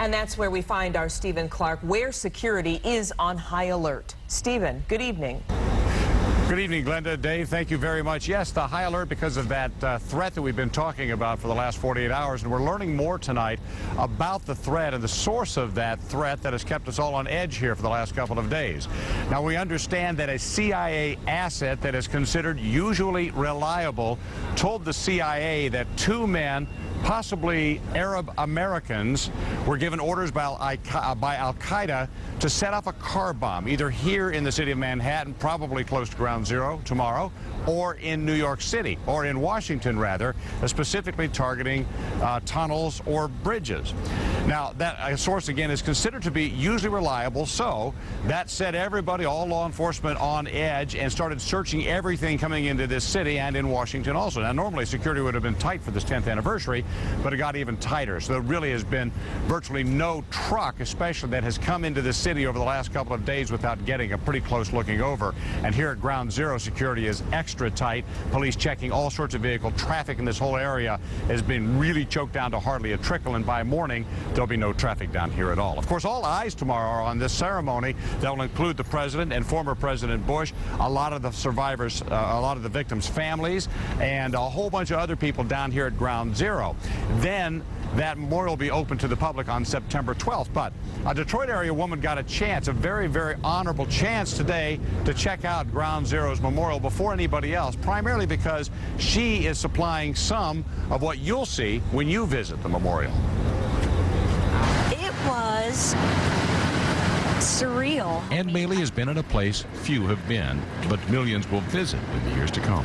And that's where we find our Stephen Clark, where security is on high alert. Stephen, good evening. Good evening, Glenda. Dave, thank you very much. Yes, the high alert because of that threat that we've been talking about for the last 48 hours, and we're learning more tonight about the threat and the source of that threat that has kept us all on edge here for the last couple of days. Now, we understand that a CIA asset that is considered usually reliable told the CIA that two men, possibly Arab Americans, were given orders by Al-Qaeda to set off a car bomb, either here in the city of Manhattan, probably close to Ground Zero tomorrow, or in New York City, or in Washington, rather, specifically targeting tunnels or bridges. Now, that source, again, is considered to be usually reliable, so that set everybody, all law enforcement, on edge and started searching everything coming into this city and in Washington also. Now, normally security would have been tight for this 10th anniversary, but it got even tighter. So there really has been virtually no truck, especially that has come into the city over the last couple of days without getting a pretty close looking over. And here at Ground Zero, security is extra tight. Police checking all sorts of vehicle traffic in this whole area has been really choked down to hardly a trickle, and by morning there'll be no traffic down here at all. Of course, all eyes tomorrow are on this ceremony that will include the president and former President Bush, a lot of the survivors, a lot of the victims' families, and a whole bunch of other people down here at Ground Zero. Then that memorial will be open to the public on September 12th. But a Detroit area woman got a chance, a very, very honorable chance today to check out Ground Zero's memorial before anybody else, primarily because she is supplying some of what you'll see when you visit the memorial. It was surreal. Ann Bailey has been in a place few have been, but millions will visit in the years to come.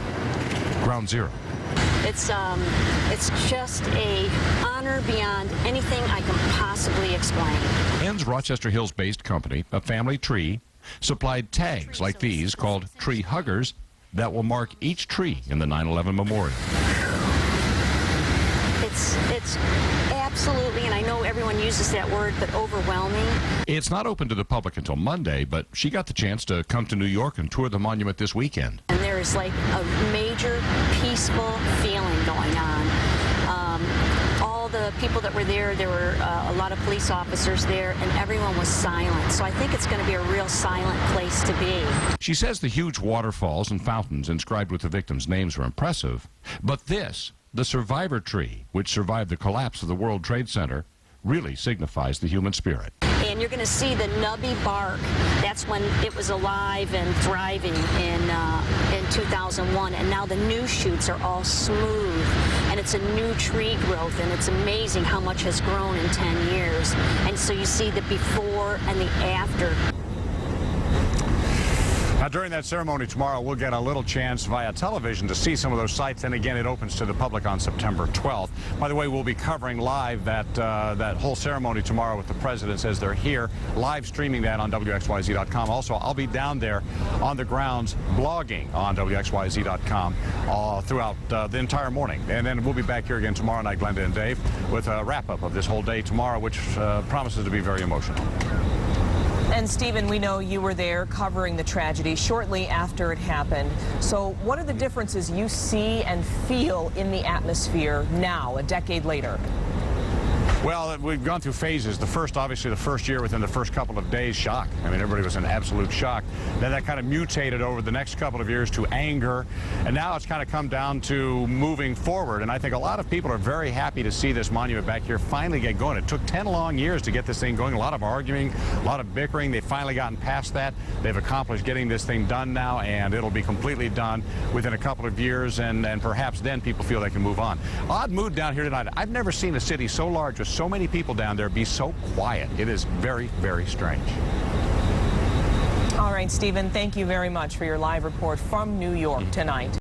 Ground Zero. It's just a honor beyond anything I can possibly explain. Ann's Rochester Hills-based company, A Family Tree, supplied tags like these called tree huggers that will mark each tree in the 9/11 memorial. It's absolutely, and I know everyone uses that word, but overwhelming. It's not open to the public until Monday, but she got the chance to come to New York and tour the monument this weekend. And there's like a major peaceful feeling going on. All the people that were there were a lot of police officers there, and everyone was silent. So I think it's going to be a real silent place to be. She says the huge waterfalls and fountains inscribed with the victims' names are impressive, but this, the survivor tree, which survived the collapse of the World Trade Center, really signifies the human spirit. And you're going to see the nubby bark. That's when it was alive and thriving in 2001. And now the new shoots are all smooth. And it's a new tree growth. And it's amazing how much has grown in 10 years. And so you see the before and the after. Now, during that ceremony tomorrow, we'll get a little chance via television to see some of those sites. And again, it opens to the public on September 12th. By the way, we'll be covering live that whole ceremony tomorrow with the presidents as they're here, live streaming that on WXYZ.com. Also, I'll be down there on the grounds blogging on WXYZ.com throughout the entire morning. And then we'll be back here again tomorrow night, Glenda and Dave, with a wrap-up of this whole day tomorrow, which promises to be very emotional. And Stephen, we know you were there covering the tragedy shortly after it happened. So what are the differences you see and feel in the atmosphere now, a decade later? Well, we've gone through phases. The first, obviously, the first year, within the first couple of days, shock. I mean, everybody was in absolute shock. Then that kind of mutated over the next couple of years to anger. And now it's kind of come down to moving forward. And I think a lot of people are very happy to see this monument back here finally get going. It took 10 long years to get this thing going. A lot of arguing, a lot of bickering. They've finally gotten past that. They've accomplished getting this thing done now, and it'll be completely done within a couple of years. And perhaps then people feel they can move on. Odd mood down here tonight. I've never seen a city so large with so many people down there be so quiet. It is very, very strange. All right, Stephen, thank you very much for your live report from New York tonight.